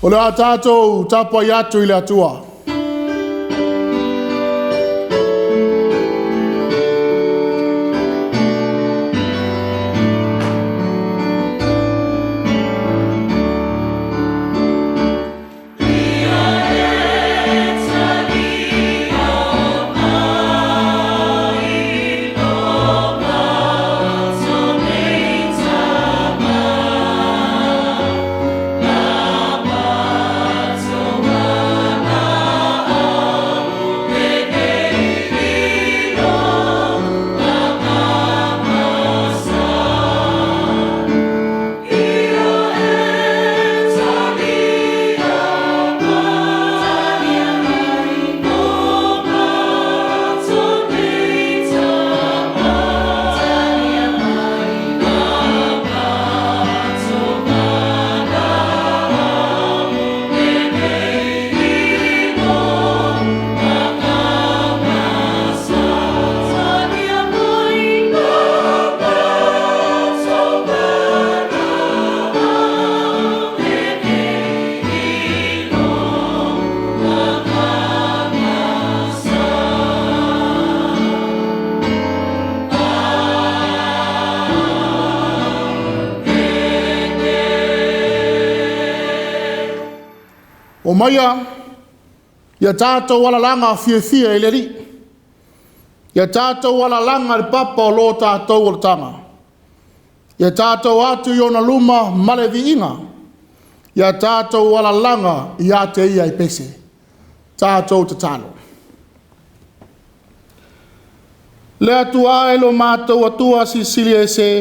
O le a tātou tapa i atu i le atua. O maia, ia tātou wala langa fia i le ri. Ia tātou wala langa le papa o lo tātou o le tanga. Ia tātou atu i ona luma male vi inga. Ia tātou wala langa i ate ia i pese. Tātou te tano. Le atua e lo mātou atua si silia e se.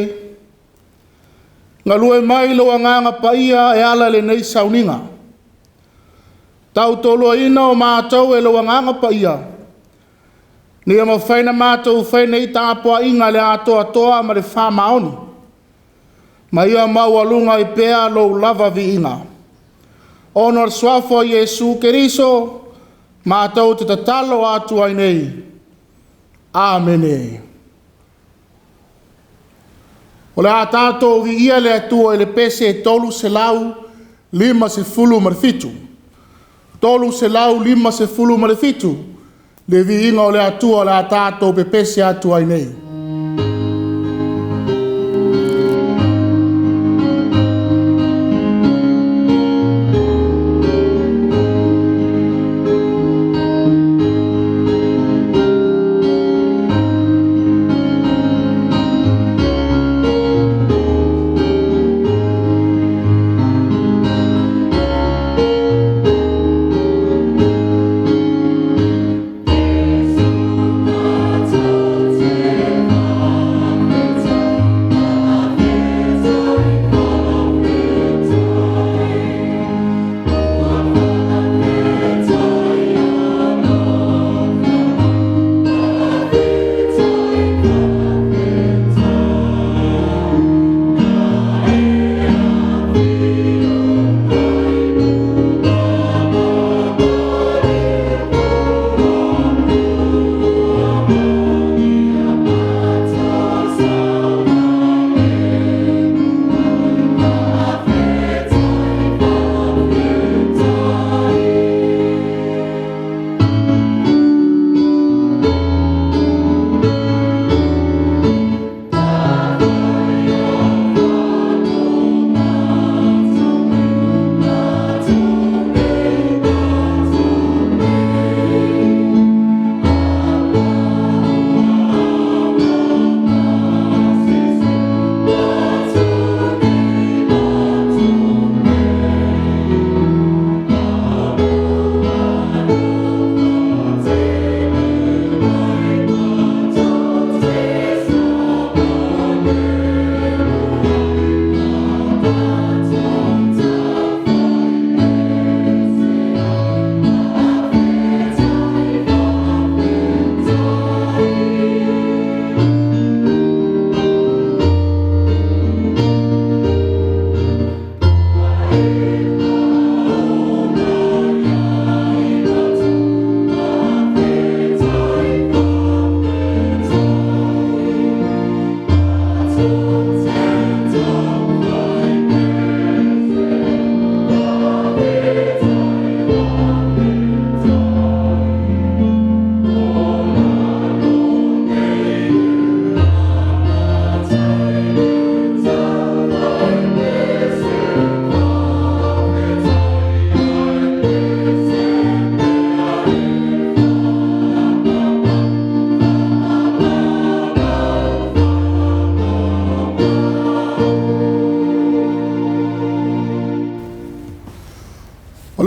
Ngā lue mai lo anganga pa ia e ala le nei sauninga. Tau tolo ina o mātou e lo anganga pa ia. Ni ama whaina mātou whaina i tāpua inga le atoa ma le whamaoni. Ma ia maualunga i pēa lo lava vi inga. Ono al swafo Yesu Keriso, mātou te tatalo atu ai nei. Amene. O le a tātou vi ia le atua e le pese e tolu se lau, lima se fulu marifitu. Tolu se lau lima se fulu marifitu, le vi inga o le atua le a tātou pe pese atu ai nei.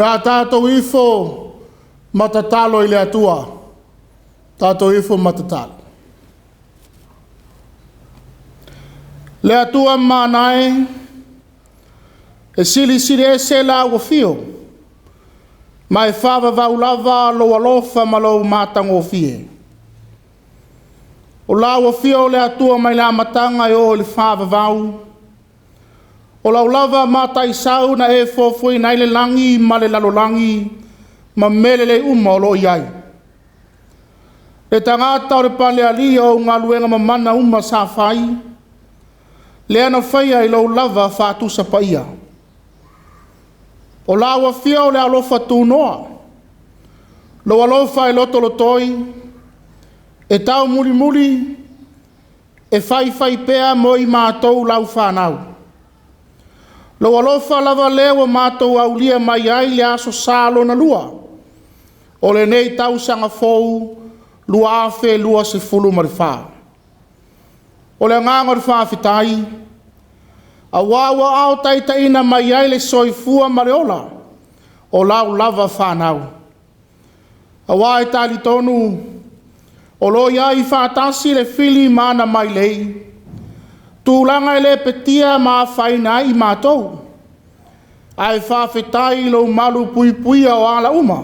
Le a tātou ifo matatalo i le atua. Tātou ifo matatalo. Le atua manae e sili e se la ua fio. Mai whawa vau lava lo alofa ma lo mātango fie. O la ua fio le atua mai la matanga e o le whawa vau. O lau lava mātai sau na e fofui na ile langi ma le lalolangi ma mele le uma o lo iai. Le tangata o le pale alia o ngā luenga ma mana uma sa whai. Le ana whaia i lau lava whātusa pa ia. O la ua fia o le alofa tūnoa. Lo alofa e loto lotoi. E tau muri muri. E whai pea mo i mātou lau whanau. Lo alofa lava lewa mātou au lia mai ai le aso sālo na lua. O le nei tau sanga fou. Lua afe lua se fulu marifā. O le ngāngar whāwhitai. A wawa au taitaina mai ai le soifua mareola. O lau lava whanau. A wae tali tonu. O lo iai whātasi le fili mana mai lei. Tūlanga le petia mā whaina i mātou. Ai whawhetai lo malu pui pui o ala uma.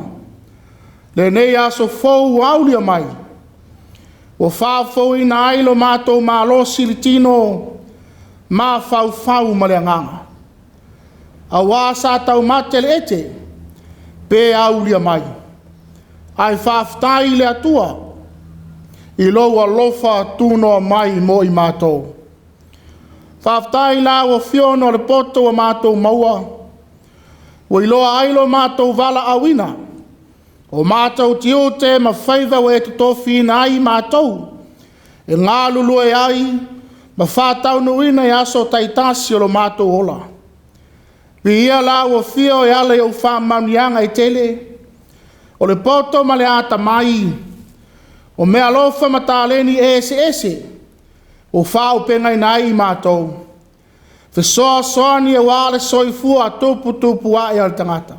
Le nei aso fou aulia mai. O whawhau ina ai lo mātou mālo silitino. Ma fau ma le nganga. A wasa tau mate le ete. Pe aulia mai. Ai whaftai le atua. I loa lofa tuno mai mo i mātou. Whaftai la o fiono le poto o mātou maua. O i loa ailo mātou vala awina. O mātou tiu te ma whaiva o e tutofi na ai mātou. E ngā lulu e ai. Ma whātau nuina i aso taitasi o lo mātou ola. Vi ia la o fio e ale o whamanianga i tele. O le poto ma le ata mai. O mea lofa ma tāleni ese. O whao pengai nai i mātou. Fesoa soani e wale soifua a tupu a e al tangata.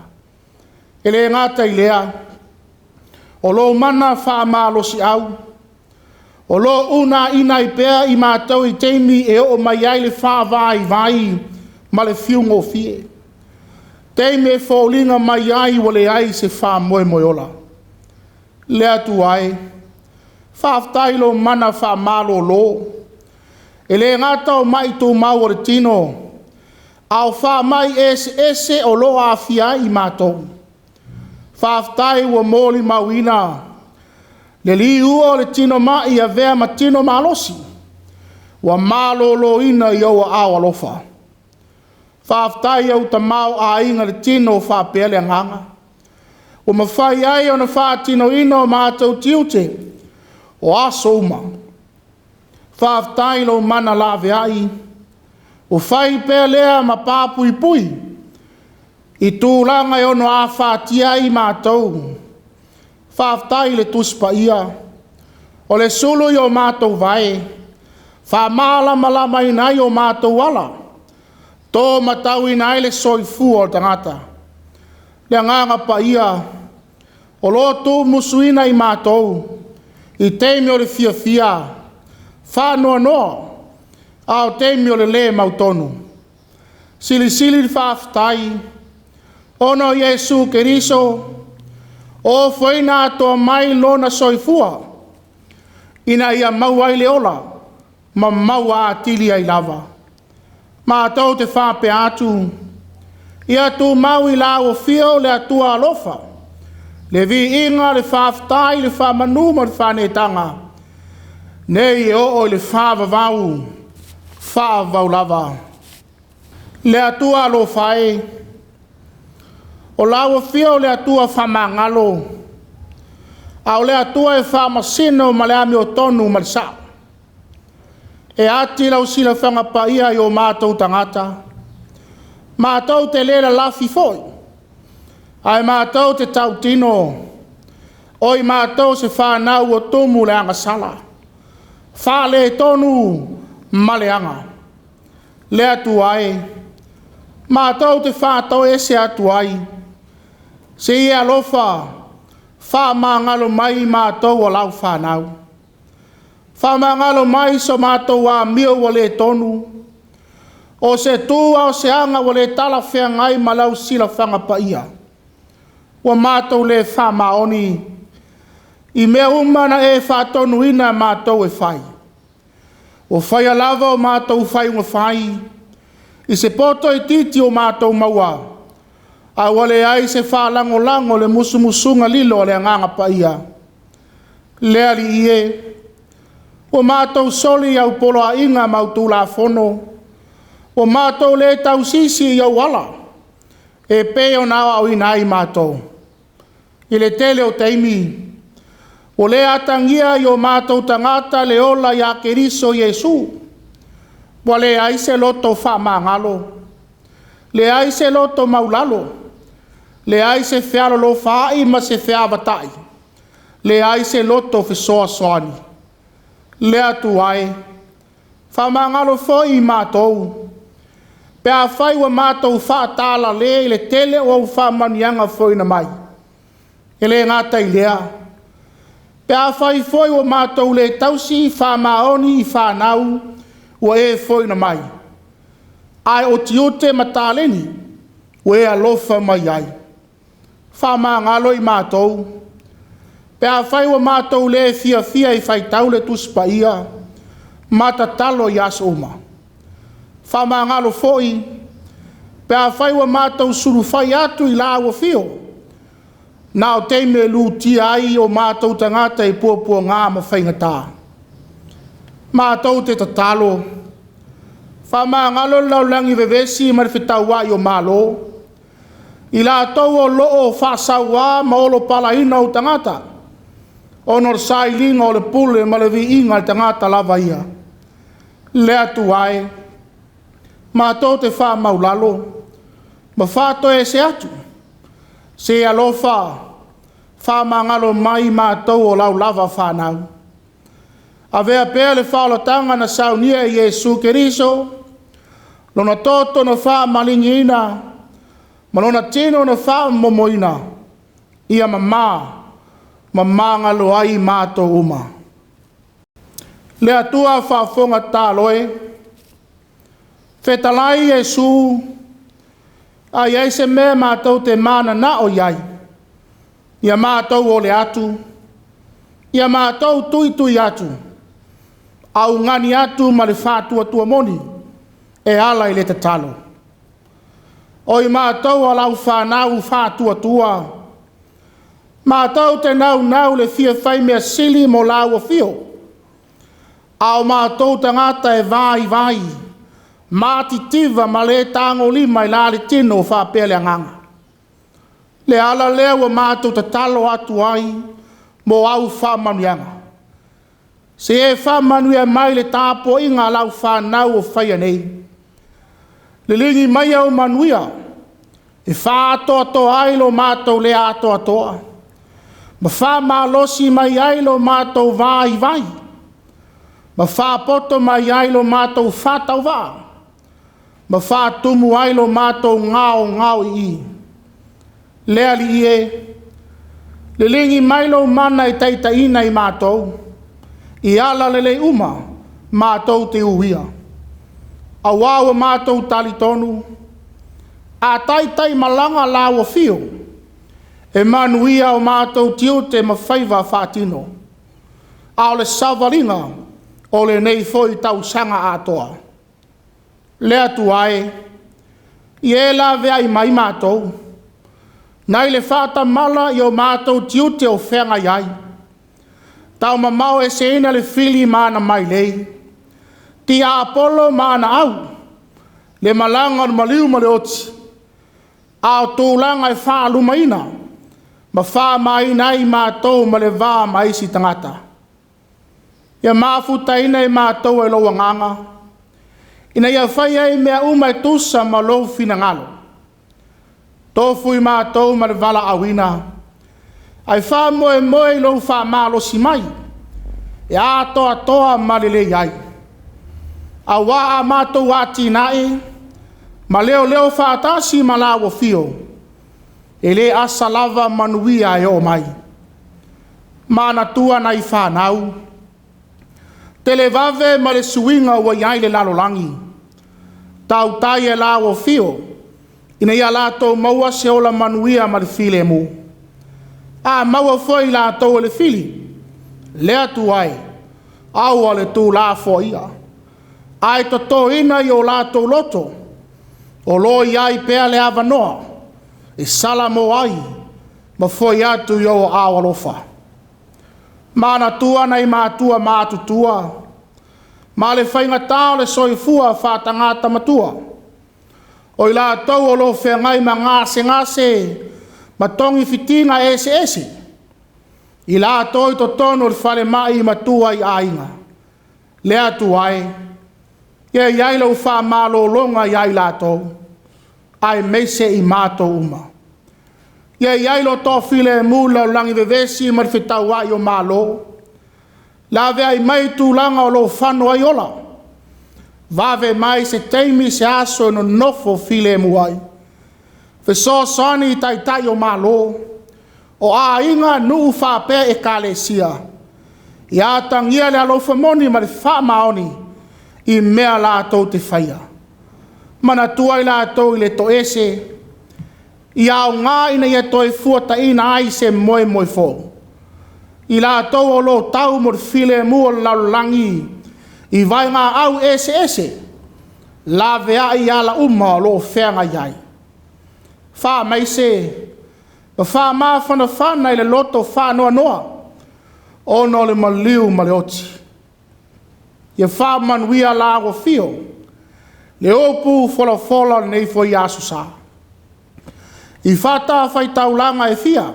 E le ngata i lea. O lo mana whamalosi au. O lo una ina i pea i mātou i teimi e o mai ai le whāwai vai ma le fiungo fie. Teimi e whaulinga mai ai wa le ai se whā moe ola. Le atu ai. Whāwhtai lo mana whā malo lo. E le ngata o mai tō mau o le tino. Au whā mai ese o lo a fia i mātou. Whāwhtai wa mōli mauina. Le li ua le tino mai a vea ma tino malosi. Wa malo lo ina i au a alofa. Whāwhtai au ta mau a inga le tino wha pele anganga. O ma whai ai o na wha tino ino mātou tiute. O aso uma. Whāwhtai lo mana lawe ai. O whai pelea ma pāpui pui. I tūlanga e ono a whātia i mātou. Whāwhtai le tuspa ia. O le sulu i o mātou vai. Whamala malama i nai o mātou wala. Tō matau i nai le soifu o tangata. Le nganga pa ia. O lo tū musuina i mātou. I teimi o le fia. Whānoa noa. Ao teimi o le mautonu. Sili whāwhtai. Ono Jesu Keriso. O whaina atoa mai lona soifua. Ina ia mau ai le ola. Ma mau a atili ai lava. Ma atau te whape atu. Ia tu mau i la o fio le atua alofa. Le vi inga le whaftai le whamanu ma le whanetanga. Nei o le whavavau. Whavau lava. Le atua alofa e. O lawa fia o le atua whamangalo. A o le atua e whamasino ma le ami o tonu ma le sa. E ati lau sila whangapa ia i o mātou tangata. Mātou te lera lafi foi. Ai mātou te tautino. Oi mātou se whanau o tumu le anga sala. Whale tonu ma le anga. Le atu ai. Mātou te whātou ese atu ai. Se ia alofa whaamangalo mai mātou o lau whanau. Whaamangalo mai so mātou a mio o le tonu. O se tua o se anga o le tala whea ngai malau sila whanga pa ia. Wa mātou le whaamaoni. I mea umana e whaatonu ina mātou e whai. O whai alava o mātou whai unga whai. I se poto i titi o mātou maua. A wale ai se whaalango lango le musumusunga lilo le anganga pa ia. Lea li ie. O mātou soli au polo a inga mautu la fono. O mātou le tau sisi i au wala. E peo nawa au inai mātou. I le tele o teimi. O le atangia i o mātou tangata le ola ia keriso Yesu. Wale ai se loto whaamangalo. Le ai se loto maulalo. Le ai se whiaro lo whaai ma se whiawatai. Le ai se loto whisoa soani. Le atu ai. Whamangalo foi i mātou. Pea whai wa mātou whaatala le tele o whamanianga foi na mai. E le ngata i lea. Pea whai foi wa mātou le tausi whamaoni i whanau o e foi na mai. Ai o tiote mataleni o e alofa mai ai. Whamangalo i mātou. Pea whai wa mātou le fia i whai tau le tuspa ia. Mata talo i as oma. Whamangalo foi. Pea whai wa mātou suru whai atu i la ua fio. Nā o teime lu tia ai o mātou tangata i puapua ngā ma whaingatā. Mātou te tatalo. Whamangalo laulangi vevesi marifitau wa i o mālo. I la tau o loo whasaua ma olo palaina o tangata. Onor sai linga o le pule ma le vi inga i tangata lava ia. Lea tu ai. Mātou te wha maulalo. Ma whato e se atu. Se alofa. Whamangalo mai mātou o lau lava whanau. A vea pēr le whaolotanga na saunia i Yesu Keriso. Lona toto na wha malingi ina. Malona tino na wha momoina. Ia mamā ngalo ai mātou uma. Le atua whafonga tāloe. Whetalai Yesu. Ai ai se mea mātou te mana na o iai. Ia mātou o le atu. Ia mātou tui atu. Au ngani atu ma le whātua tua moni. E ala i le te talo. Oi mātou a lau whanau whātua tua. Mātou te nau le fia whai mea sili mo lau a fio. Au mātou tangata e vai. Māti tiva ma le tango lima i lale tino whāpele anganga. Le ala lea wa mātou te talo atu ai mo au whamanuianga. Se e whamanuia mai le tāpo inga lau whanau o whaia nei. Le lingi mai au manuia. E whātoa ai lo mātou le atoa. Ma whamalosi mai ai lo mātou vai. Ma whapoto mai ai lo mātou whātau wā. Ma whātumu ai lo mātou ngao i. Lea li ie. Le lingi mai lo mana i teita ina i mātou. I ala lele uma mātou te uia. A wāua mātou tali tonu. A taitai malanga lawa fio. E manuia o mātou tiote ma whaiva whātino. A ole savaringa o le nei foi tau sanga atoa. Lea tu ai. I e la vea i mai mātou. Nai le whāta mala i o mātou tiote o whenga iai. Tau mamau e se ina le fili mana mai lei. Ti a Apollo mana au. Le malanga o maliu ma le oti. A o tūlanga e wha alumaina. Ma wha mai nai mātou ma le wā mai si tangata. Ia mafuta ina i mātou e loa nganga. Ina ia whai ai mea umai tusa ma lo fina ngalo. Tofu i mātou ma le wala awina. Ai wha moe lo wha malo si mai. E atoa ma le le iai. A wā a mātou ati nae. Ma leo wha atasi ma lawa fio. e le asa lava manuia e o mai. Mana tua na i whanau. Te le vave ma le suinga wa iai le lalolangi. Tau tai e la o fio. Ina ia lato maua se ola manuia ma le file mu. A maua foi lato le fili. Lea tu ai. Aua le tu la fo ia. Ai to ina i o lato loto. O lo iai pea le avanoa. E sala mo ai. Ma foi atu i o awalofa. Mana tua nei mātua mātutua. Ma le whainga tau le soifua whātangata matua. O i la tau o lo whengai ma ngase ma tongi fitinga ese. I la tau to tono le whale mai matua i ainga. Lea tu ai. Ia iai lau wha malo longa iai la tau. Ai meise i mātou uma. Ia iai lo tō file mula o langi vevesi ma le whetau ai o malo. La vea i mai tūlanga o lo whanu ai ola. Vave mai se teimi se aso no nofo file muai. Feso sani tai o malo. O a inga nuu whapea e kalesia. Ia tangia le alofa moni ma le wha maoni. I mea la tau te whaia. Mana tuai la tau i le to ese. I au ngā ina ia toi fuata ina ai se moe fō. I la tau o lo tau mo file mua laulangi. I vai ngā au ese. La vea i ala uma o lo whenga iai. Wha mai se. Ma wha maa whana i le loto wha noa. O no le maliu ma le oti. Ia wha manuia la o fio. Le opu fola nei fo i asu saa. I whata whai taulanga e fia.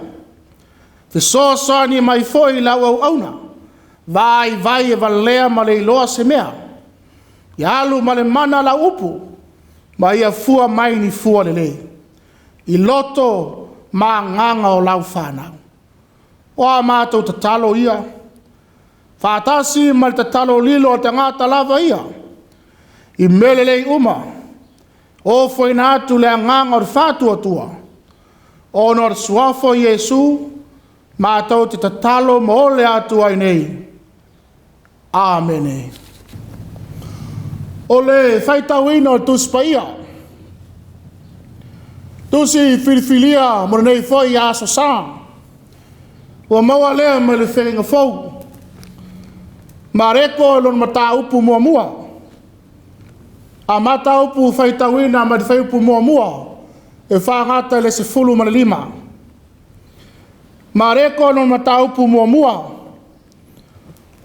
Te soa ni mai foi lau au auna. Vai e valea ma le iloa se mea. I alu ma le mana la upu. Ma ia fua mai ni fua le. I loto ma nganga o lau whanau. O a mātou te talo ia. Whātasi ma le te talo lilo o te ngāta lava ia. I mele lei uma. O foi nātu le nganga o le whātua tua. O nor suafo Yesu, mātou te tatalo mo le atu ai nei. Āmene. O le whaitawina o tuspaia. Tusi filifilia mo nei foi aso sā. O maua lea me le whenga fau. Ma reko lon mata upu mua. A mata upu whaitawina ma le whaiupu mua. E whangata le se fulu ma le 5. Ma reko no mataupu mua.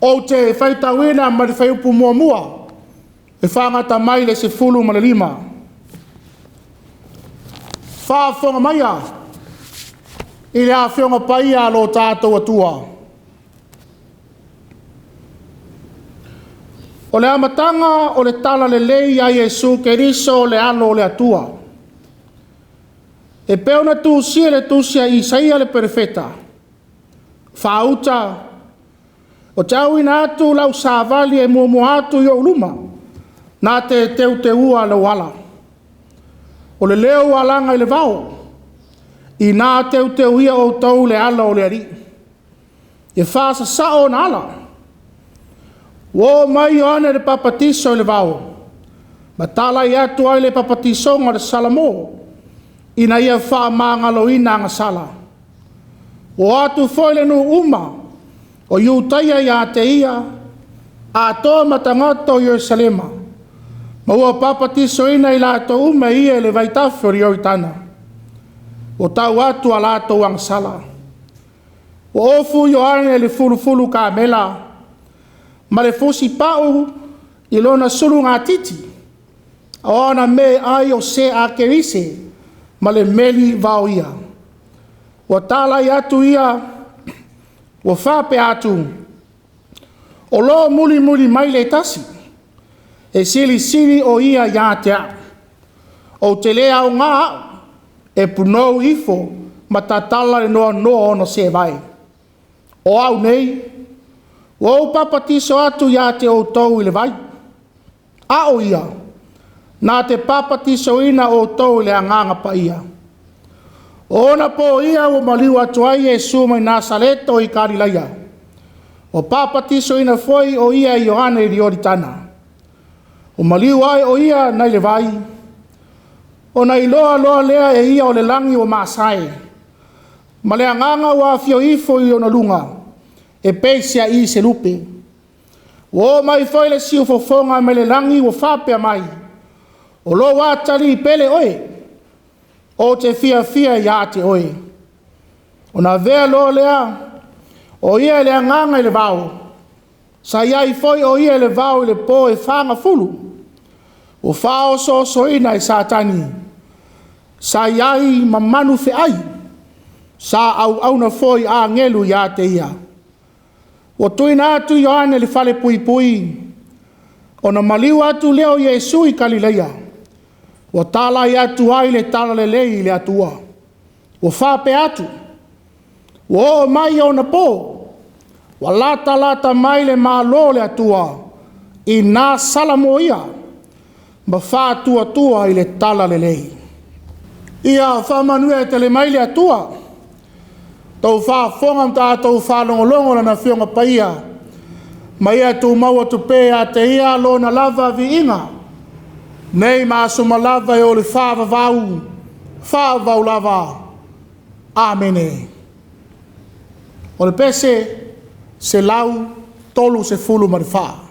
O te whaitawina ma le whaiupu mua. E whangata mai le se fulu ma le 5. Whaafonga maia. I le a whionga paia lo tātou atua. O le amatanga o le tala le lei a Yesu ke riso le alo le atua. E peona tu sia le tu sia Isaia le perfeta. Whauta. O tau ina atu lau sāvali e mua atu i o luma. Nā te ua le wala. O le leo alanga i le vau. I nā teu ia o tau le ala o le ari. E whaasa sao na ala. Wo mai o ane le papatiso i le vau. Ma tala i atu ai le papatiso ngā le salamo. Ina ia wha mangalo ina nga sala. O atu foile nu uma. O iutaia ia te ia. A toa matangato Yerusalema. Ma ua papatiso ina i lato uma ia le vaitafo ri oitana. O tau atu a lato ang sala. O ofu Yohane le fulu ka mela. Ma le fusi pau i lona sulu ngā titi. O ana me ai o se a kerise. Ma le meli vau ia. Wa tala i atu ia. Wa whape atu. O lo muli mai le tasi. E sili o ia iatea. O te lea o ngā. E punou ifo. Ma tatala le noa ono se vai. O au nei. O papatiso atu iate o tau i le vai. A o ia. Nā te papatiso ina o tau le anganga pa ia. Ona po ia o maliu atu ai Iesu mai Nasaret o i Karilaia. O papatiso ina foi o ia i Iohana i Rioritana. O maliu ai o ia nai le vai. O nai loa lea e ia o le langi o Maasai. Ma le anganga wa fio ifo i ona lunga. E peisia i se lupe. O mai foi le siu fofonga me le langi o whapea mai. O lo watari pele oe. O te fia ia te oe. O na vea lo lea. O ia le anganga i le vau. Sa iai foi o ia le vau i le po e whanga fulu. O whao so ina i satani. Sa iai mamanu fe ai. Sa au na foi a ngelu ia te ia. O tuina atu Ioane le fale pui. O na maliu atu leo Iesu i Kalileia. O tala i atu ai le tala le lei le atua. O whape atu. O mai o na po. Wa lata mai le malo le atua. I nā salamo ia. Ma wha tua i le tala le lei. Ia whamanue te le mai le atua. Tau wha whonga mta tau wha longolongo na whionga paia. Ma ia tau maua tu pē a te ia lo na lava vi inga. Nei maasuma lava e o le wha vau lava. Amene. O le pese se lau tolu se fulu marifaa.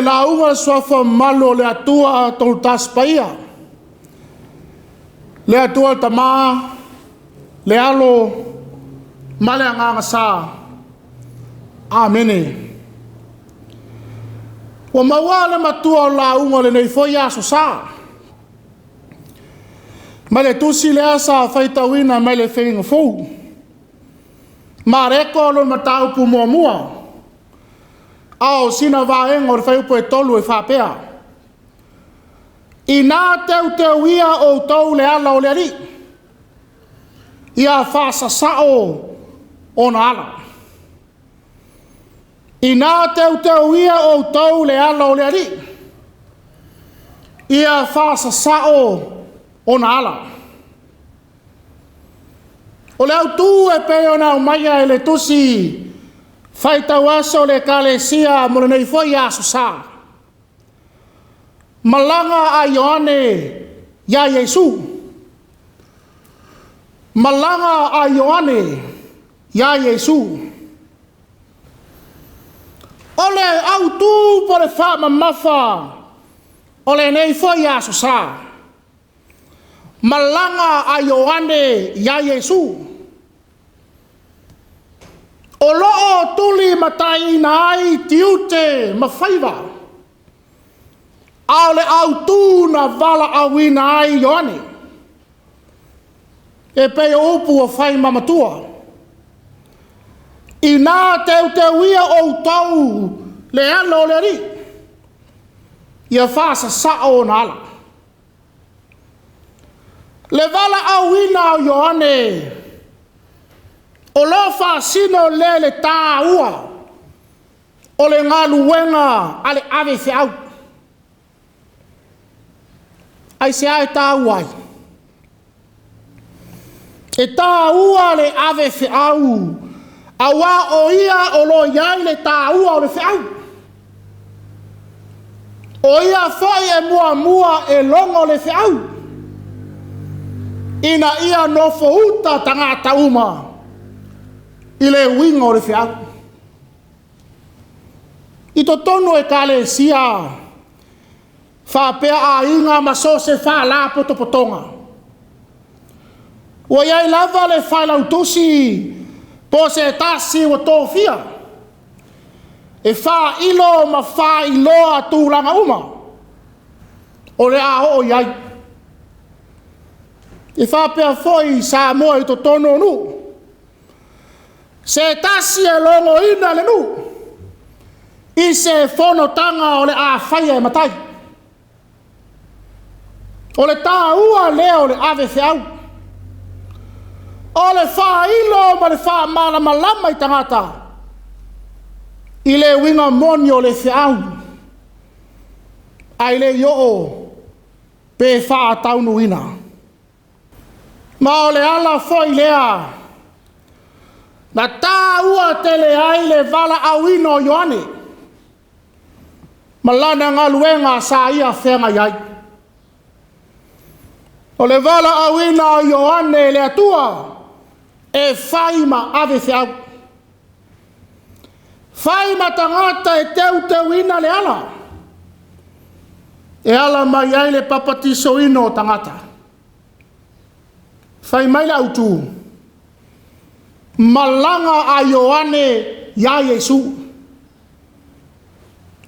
launga swafa malo le atua tol taspaia. Le atua tama, le alo, male anganga sa. Amene. Wa mawale matua launga le nei foi aso sa. Male tusi le asa faitawina male feinga fou. Mareko lo matau pu mua. Ao sina vaenga o fai po e tolu e whapea. I nā teu ia o tau le ala o le ari. Ia whasa sao o na ala. I nā teu ia o tau le ala o le ari. Ia whasa sao o na ala. O le au tū e peo na umaia e le tusi faitau aso le kalesia mo le nei foi aso sa. Malanga a Ioane ya Yesu. Malanga a Ioane ya Yesu. Ole au tū po le wha mamafa o le nei foi aso sa. Malanga a Ioane ya Yesu. O loo tuli matai na ai tiute mawhaiva. Ao le au tū na vala awina ai Ioane. E pei upu o whai mamatua. I nā teu ia o tau le alo le ri. Ia whasa sao na ala. Le vala awina o Ioane. O lo fa sino le tā ua. O le ngā luenga ale ave se au. Ai se ai tā ua. E tā ua le ave se au. Awa o ia o lo iai le tā ua o le se au. O ia fai e mua e longo le se au. Ina ia no fouta tangata uma. I le winga o le whiau. I to tonu e kale sia. Whapea a inga maso se wha la potopotonga. Wa iai lava le whailau tusi. Po se tasi wa tōwhia. E wha ilo ma wha iloa tūlanga uma. O le a o iai. E whapea foi sa moa i to tonu nu. Se tasi e longo ina le nu. I se fono tanga o le a whaia e matai. O le tā ua leo le ave whiau. O le wha ilo ma le wha malama i tangata. I le winga moni o le whiau. Ai le yo o pe wha taunu ina. Ma o le ala foi lea. Na tā ua tele ai le vala awino o Ioane. Malana ngā luenga sa ia whenga iai. O le vala awino o Ioane le atua e whaima ave whiau. Whaima tangata e teu ina le ala. E ala mai ai le papatiso ino tangata. Whaimai le autu. Malanga a Ioane ya Yesu.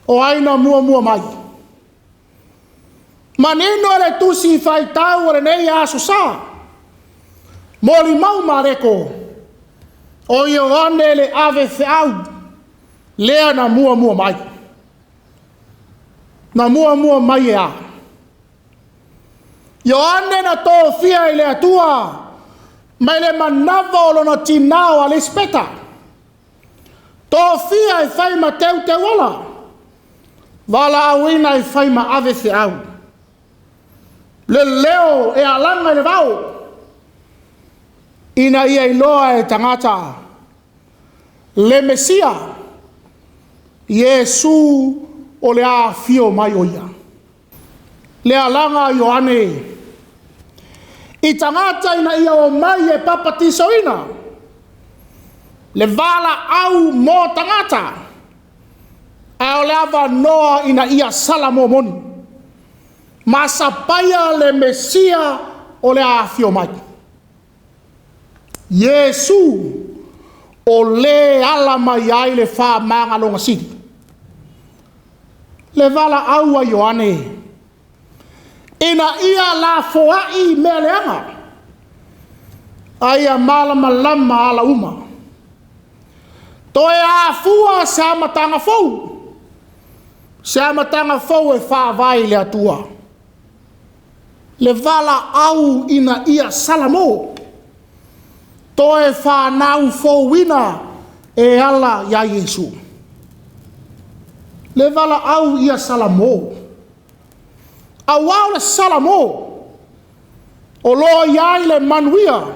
O aina mua mai. Manino le tusi fai tau le nei aso sa. Moli mau mareko. O Ioane le ave whiau. Lea na mua mai. Na mua mai ea. Ioane na tō fia i le atua. Mai le manava o lona tinao a le speta. Tō fia e whaima te wala. Wala awina e whaima ave se au. Le leo e alanga le vau. Ina ia iloa e tangata. Le Mesia. Yesu o le a fio mai oia. Le alanga Ioane. I tangata ina ia o mai e papatiso ina. Le vala au mo tangata. A o le ava noa ina ia salamo moni. Masapaya le Mesia o le afio mai. Yesu o le ala mai ai le wha manga longa siri. Le vala aua Ioane. Ina ia la foai mea leanga. Aia malama lama ala uma. Toe a fua se amatanga fou. Se amatanga fou e wha vai le atua. Le vala au ina ia salamo. Toe wha nau fou ina e ala ya Yesu. Le vala au ia salamo. Awau le salamo. O lo iai le manuia.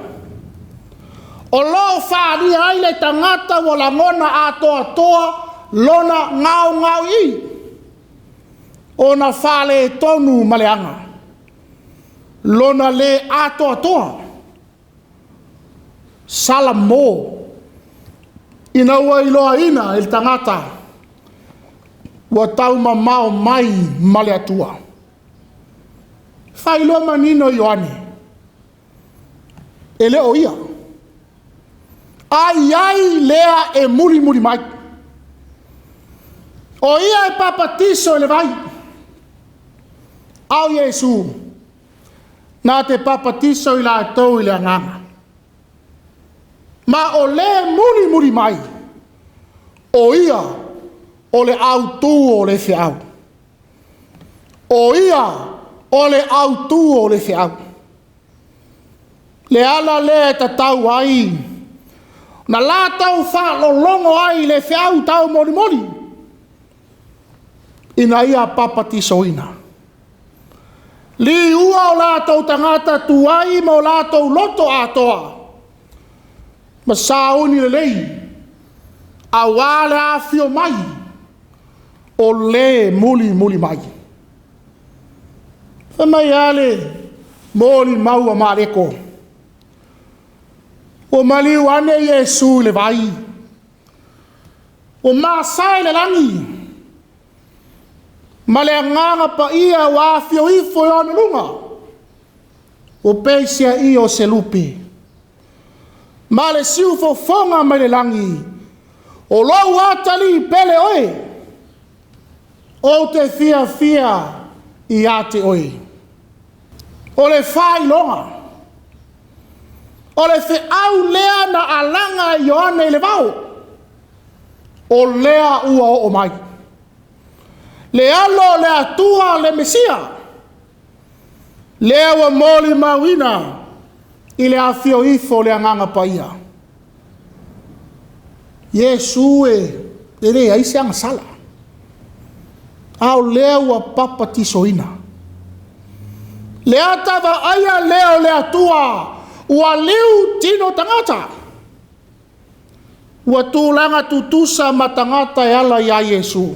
O lo whaari ai le tangata wa la ngona atoa lona ngau i. O na whale tonu maleanga. Lona le atoa. Salamo. Ina ua iloa ina il tangata. Wa tau mamao mai male atua. Whailoa manino Ioane. Ele o ia. Ai lea e muri mai. O ia e papatiso ele vai. Au Yesu. Nā te papatiso i la tau i le anganga. Ma o le muri mai. O ia o le autu o le whiau. O ia o le autu o le whiau. Le ala le ta tau ai. Na la tau wha longo ai le whiau tau mori. Ina ia papatiso ina. Li ua o la tau tangata tuai ma o la tau loto atoa. Ma sauni le lei. A wale a fio mai. O le muli mai. Fa mai ale moli maua mareko. O maliu ane Yesu le vai. O masai le langi. Ma le nganga pa ia wa fio ifo yon lunga. O peisia i o se lupi. Ma le siu fo fonga mai le langi. O lo atali pele oe. O te fia i ate oe. O le fai longa. O le fe au lea na alanga Ioane le vau. O lea ua o mai. Le alo le atua le Mesia. Lea wa moli mawina. I le afio ifo le anganga paia. Yesu e re aise anga sala. Au lea wa papatiso ina. Lea tava aia leo le atua. Ua liu tino tangata. Ua tūlanga tutusa ma tangata e ala ia Yesu.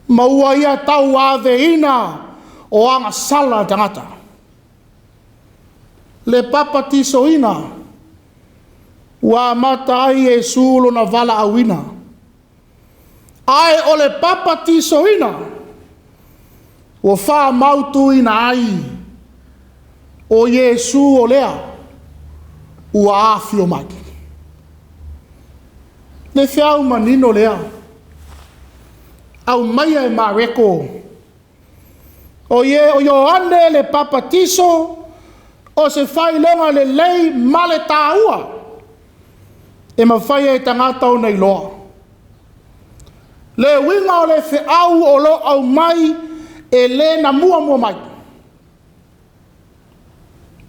Ma ua ia tau ave ina o anga sala tangata. Le papatiso ina. Ua mata ai Yesu lo na vala awina. Ai o le papatiso ina. Ua wha mautu ina ai. O Yesu o lea. Ua afio mai. Le whiau manino lea. Au maia e mareko. O Ioane le papatiso. O se whai longa le lei male tāua. E ma whai e tangata o nei loa. Le winga o le whiau o lo au mai. E le na mua mai.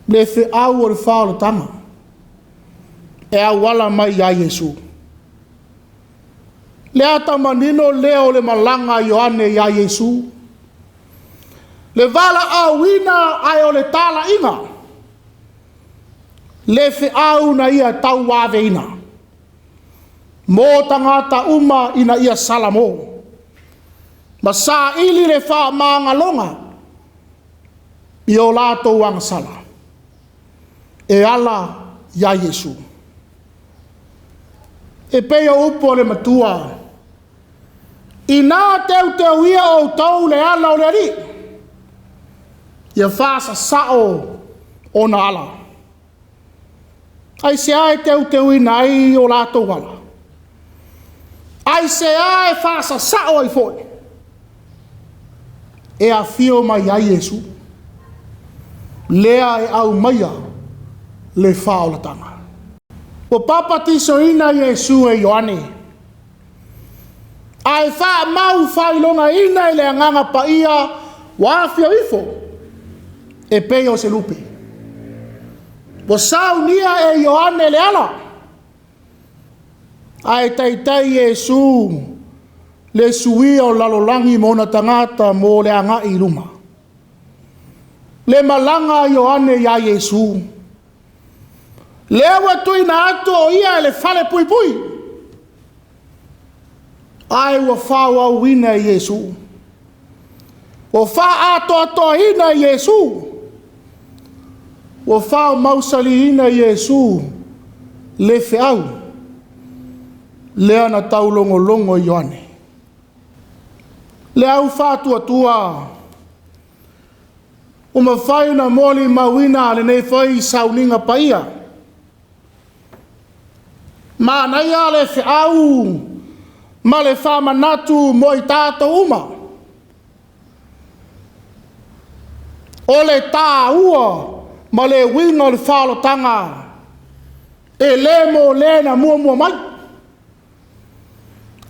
Le whiau o le whao le tanga. E a wala mai a Yesu. Le ata manino leo le malanga Ioane ya Yesu. Le vala awina ai o le tala inga. Le whiau na ia tau wave ina. Mo tangata uma ina ia salamo. Ma sa ili le wha maanga longa. I o lato wang sala. E ala ya Yesu. E pea upo le matua. I nā teu ia o tau le ala o le ari. Ia whasa sao o na ala. Ai se ai teu i nai o lātou wala. Ai se ai whasa sao ai foi. E a fio mai ai Yesu. Lea e au maia le whaolatanga. O papa tiso ina Yesu e Ioane. Ai wha mau whailonga ina i le anganga pa ia wafia ifo. E peo se lupe. O saunia e Ioane le ala. Ai taitai Yesu le suia o lalolangi mona tangata mo le anga i luma. Le malanga Ioane ya Yesu. Lewa tui na ato o ia le fale pui pui. Ai wa whawa wina Yesu. O wha ato ina Yesu. O wha mausali ina Yesu. Le feau. Le ana taulongo longo Ioane. Le au wha tua. O ma whai na moli mawina le nei whai sauninga paia. Ma naia le feau. Ma le wha manatu mo i tātou uma. O le tā ua. Ma le winga le whalotanga. E le mo le na mua mai.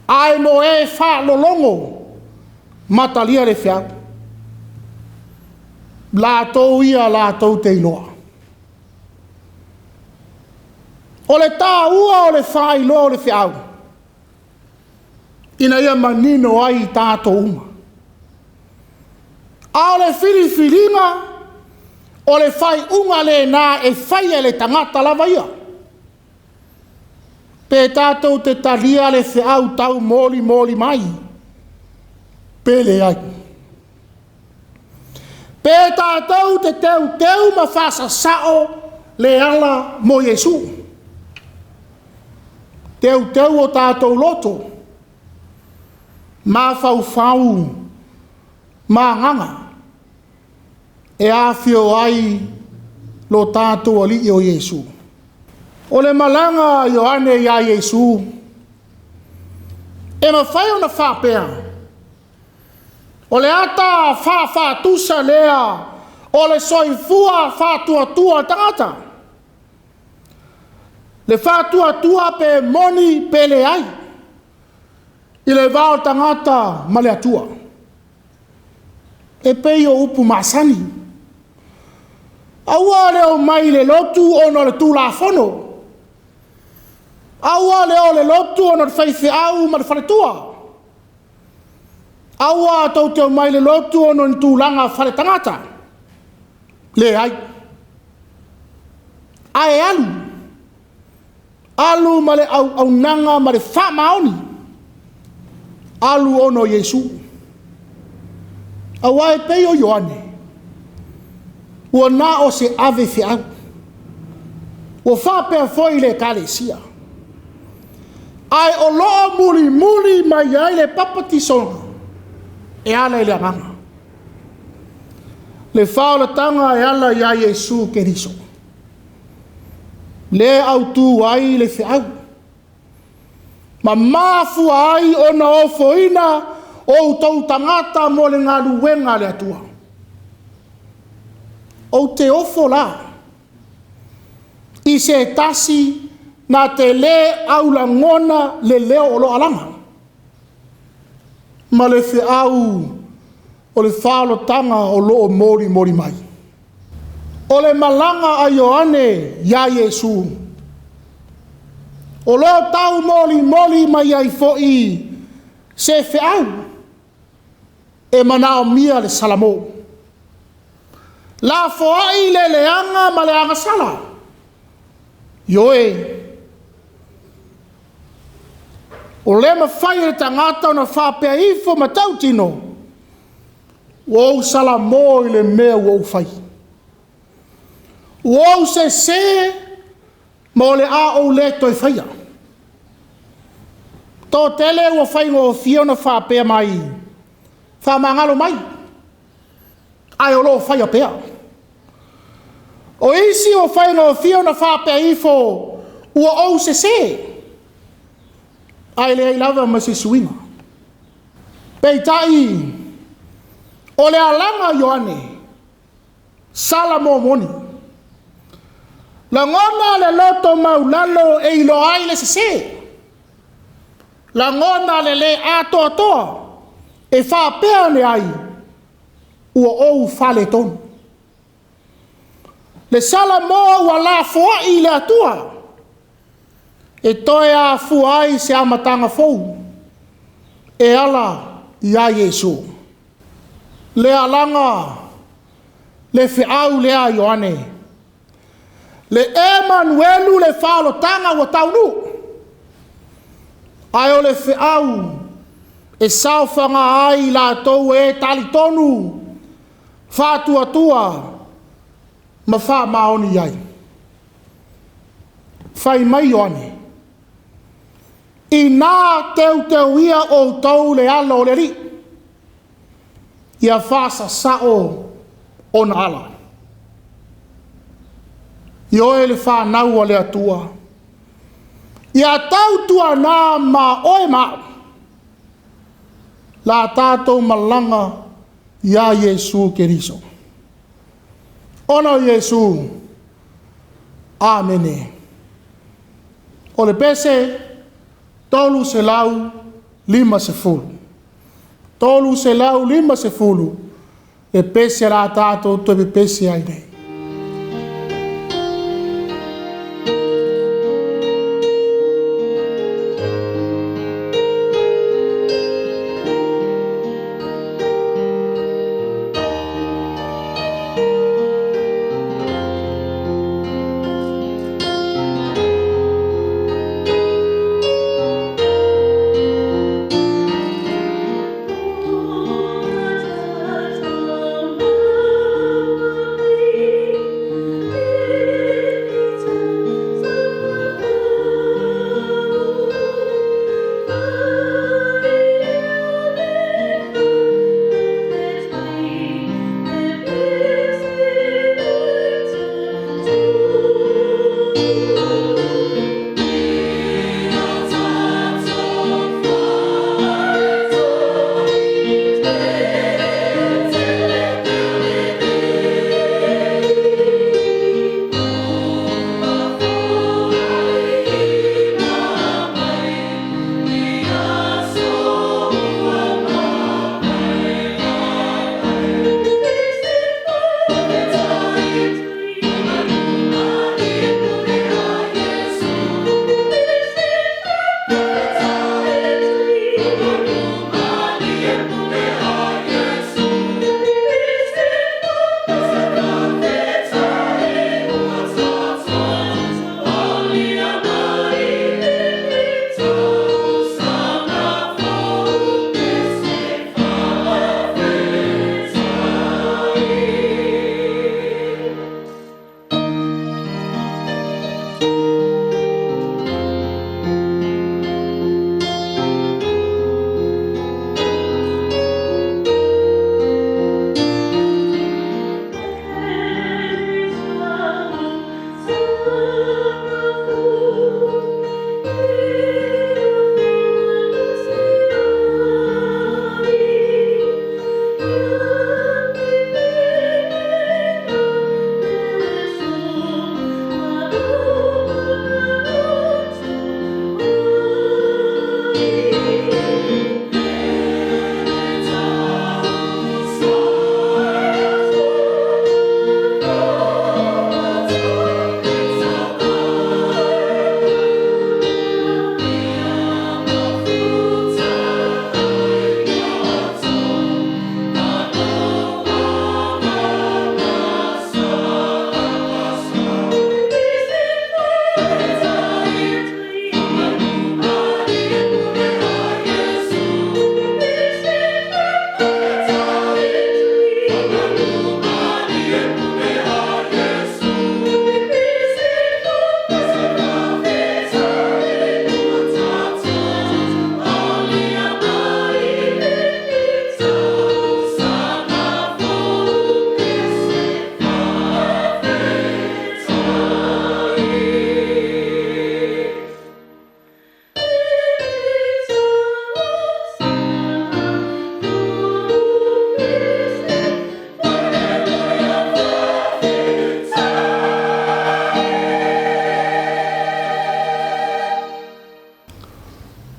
Ai mo e wha lolongo. Matalia le feau. La tau ia la tau te iloa. O le tā ua o le wha iloa o le feau. Ina ia manino ai tātou uma. A o le filifilinga o le whai unga le nā e whai e le tangata lava ia. Pe tātou te talia le feau tau moli mai. Pele ai. Pe tātou te teu ma whasa sao le ala mo Yesu. Teu o tātou loto. Ma fau. Ma nganga. E awhio ai lo tātou ali o Yesu. O le malanga Ioane ia Yesu. E ma whai o na whapea. O le ata wha tusa lea, o le soifua wha tua tangata. Le wha tua pe moni pe le ai. I le vao tangata ma le atua. E pei o upu masani. Aua le o mai le lotu ono le tu la fono. Aua le o le lotu ono le whaife au ma le wharetua. Aua tau te o mai le lotu ono ni tūlanga whare tangata. Le ai. Ai alu. Alu ma le au nanga ma le wha maoni. Alu ono Yesu. Aua e pei o Ioane. Ua na o se ave fiau. Ua wha pea foi le kalesia. Ai o loo muli mai ai le papati songa. E ala i le amanga. Le whaolatanga e ala ia Yesu Keriso. Le au tū ai le whiau. Ma mafu ai o na ofoina o tau tangata mo le ngā luenga le atua. O te ofo la. I se tasi na te le au la ngona le leo o lo alanga. Ma le whiau o le whalotanga o loo mori mai. O le malanga a Ioane ia Yesu. O loo tau mori mai ai foi se whiau. E manao mia le salamo. La foai le leanga ma le anga sala. Ioe. O le mawhai e tangata o na whapea ifo ma tau tino. Wou salamo i le mea wou whai. Wou se ma o le a o le toi whaia. Tō tele ua whaingo o whiona whapea mai. Whamangalo mai. Ai o lo whai a pea. O isi o whaingo o whiona whapea ifo ua ou se se. Ai le ai lava ma se suinga. Peitai o le alanga Ioane sala mo moni. La ngona le loto maulalo e ilo ai le se se. La ngona le ato atoa e whapea ne ai ua ou whale tonu. Le sala moa ua la foa i le atua e toe a fuai se amatanga fou e ala i a Yesu. Le alanga le whiau le a Ioane le Emanuelu le whalotanga wa taunu. Ai o le whiau e sauwhanga ai la tau e talitonu whātua ma wha maoni ai. Whai mai Ioane i nā teu ia o tau le ala o le ri ia whasa sao o na ala. I oe le whanau a le atua. Ia tau tua nā ma oe ma. La tātou malanga ia Yesu Keriso. Ono Yesu. Amene. O le pese tolu se lau 50. Tolu se lau 50. E pese la tātou tobe pese ai nei. Thank you.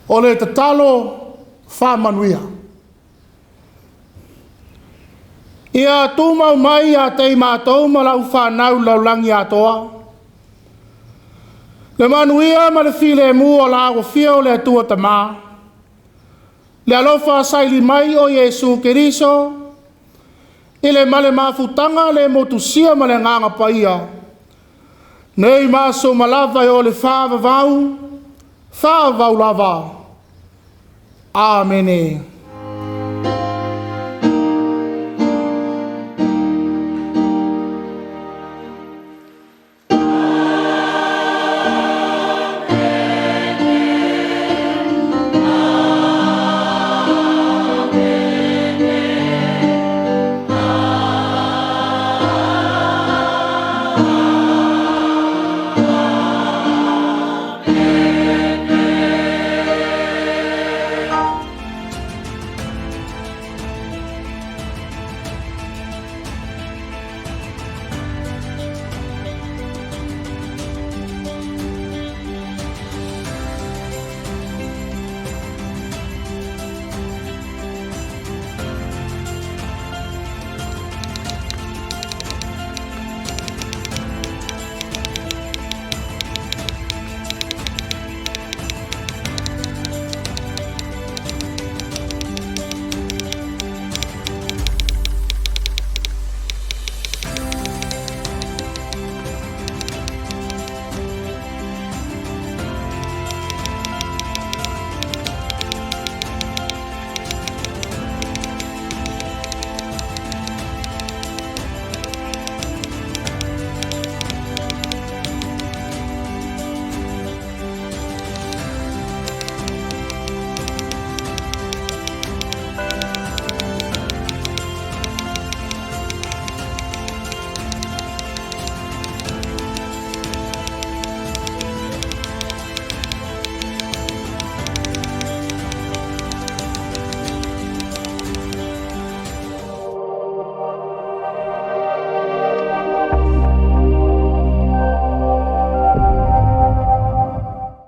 o le tatalo whamanuia. Ia tūmau mai a tei mātou ma lau whanau laulangi atoa. Le manuia ma le file mu o la awafia o le atua tamā. Le alofa saili mai o Yesu Keriso, ile male mafutanga le motusia ma le nganga paia. Nei maso malava o le whāvavau lava. Amene.